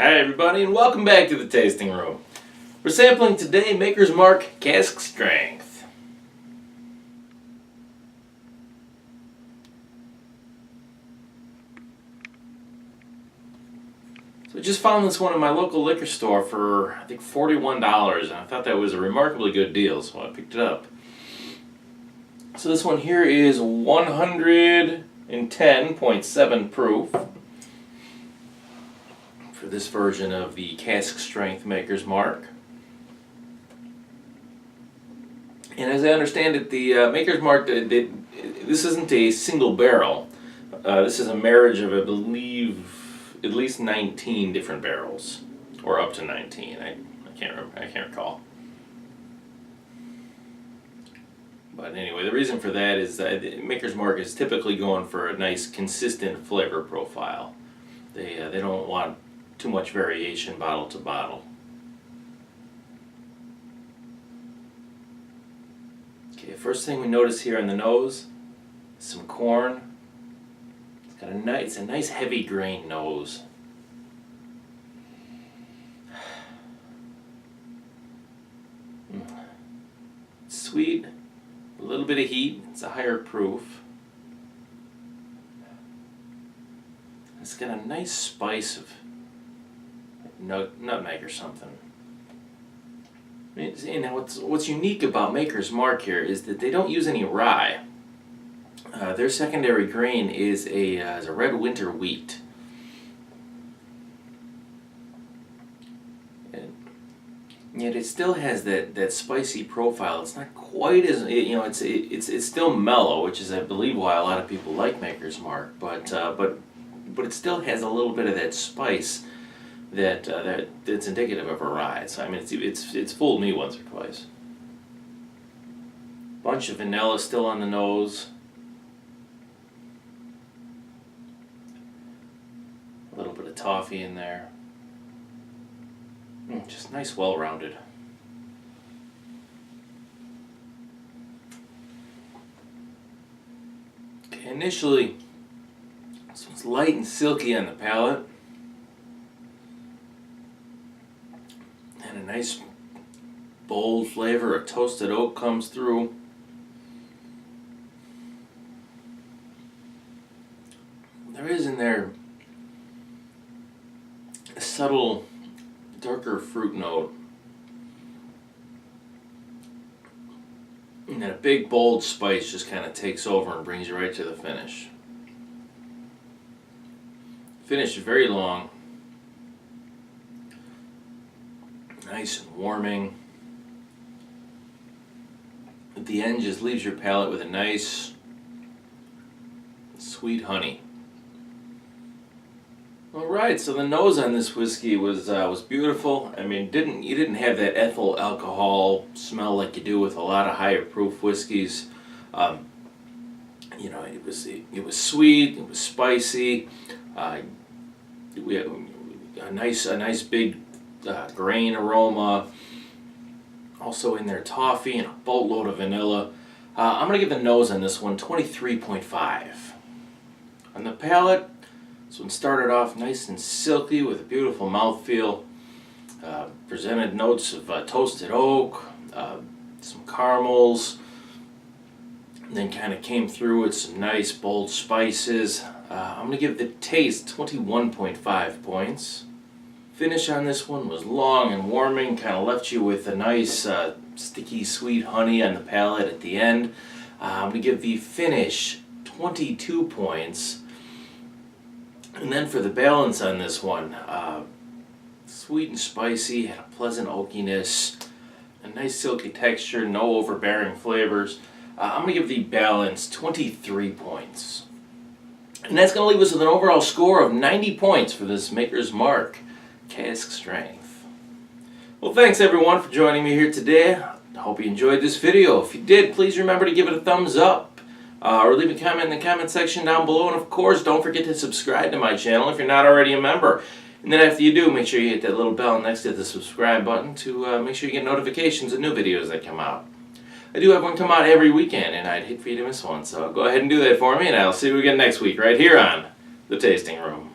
Hi everybody, and welcome back to the tasting room. We're sampling today Maker's Mark Cask Strength. So I just found this one in my local liquor store for I think $41, and I thought that was a remarkably good deal, so I picked it up. So this one here is 110.7 proof. For this version of the Cask Strength Maker's Mark. And as I understand it, the Maker's Mark, this isn't a single barrel. This is a marriage of, I believe, at least 19 different barrels, or up to 19. I can't remember. I can't recall. But anyway, the reason for that is that Maker's Mark is typically going for a nice, consistent flavor profile. They don't want too much variation bottle to bottle. Okay, first thing we notice here on the nose is some corn. It's a nice heavy grain nose. It's sweet, a little bit of heat. It's a higher proof. It's got a nice spice of nutmeg or something. And what's unique about Maker's Mark here is that they don't use any rye. Their secondary grain is a red winter wheat. And yet it still has that spicy profile. It's not quite as it's still mellow, which is I believe why a lot of people like Maker's Mark. But it still has a little bit of that spice that's indicative of a rye. So I mean, it's fooled me once or twice. Bunch of vanilla still on the nose. A little bit of toffee in there. Just nice, well-rounded. Okay, initially, this one's light and silky on the palate. And a nice bold flavor of toasted oak comes through. There is in there a subtle, darker fruit note. And then a big, bold spice just kind of takes over and brings you right to the finish. Finish very long. Nice and warming. At the end, just leaves your palate with a nice, sweet honey. All right, so the nose on this whiskey was beautiful. I mean, you didn't have that ethyl alcohol smell like you do with a lot of higher proof whiskeys. It was sweet. It was spicy. We had a nice big grain aroma, also in there toffee and a boatload of vanilla. I'm going to give the nose on this one 23.5. On the palate, this one started off nice and silky with a beautiful mouthfeel. Presented notes of toasted oak, some caramels, and then kind of came through with some nice bold spices. I'm going to give the taste 21.5 points. Finish on this one was long and warming, kind of left you with a nice sticky sweet honey on the palate at the end. I'm going to give the finish 22 points. And then for the balance on this one, sweet and spicy, had a pleasant oakiness, a nice silky texture, no overbearing flavors. I'm going to give the balance 23 points. And that's going to leave us with an overall score of 90 points for this Maker's Mark Cask Strength. Well, thanks everyone for joining me here today. I hope you enjoyed this video. If you did, please remember to give it a thumbs up or leave a comment in the comment section down below. And of course, don't forget to subscribe to my channel if you're not already a member. And then after you do, make sure you hit that little bell next to the subscribe button to make sure you get notifications of new videos that come out. I do have one come out every weekend, and I'd hate for you to miss one. So go ahead and do that for me, and I'll see you again next week right here on The Tasting Room.